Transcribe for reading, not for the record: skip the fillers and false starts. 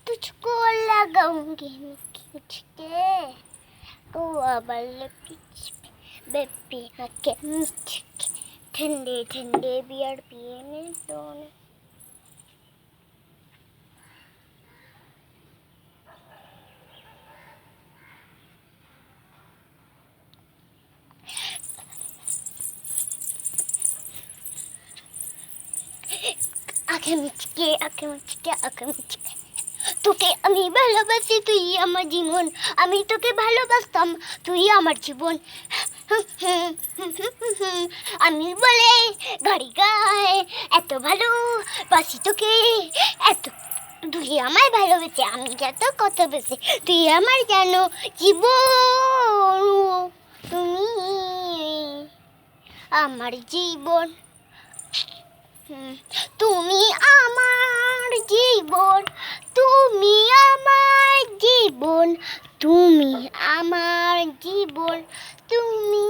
तुझको लगाऊंगी मैं खींच के वाले बेबी आके ठंडे ठंडे बियर पिए ने दोनों आँखें मिच के তোকে আমি ভালোবাসি তুই আমার জীবন আমি তোকে ভালোবাসতাম তুই আমার জীবন আমি বলে গাড়ি গায় এত ভালোবাসি তোকে এত তুই আমায় ভালোবেসে আমি যত কত বেশি তুই আমার জানো জীবন তুমি আমার জীবন তুমি আমার জীবন তুমি আমার জীবন তুমি আমার জীবন তুমি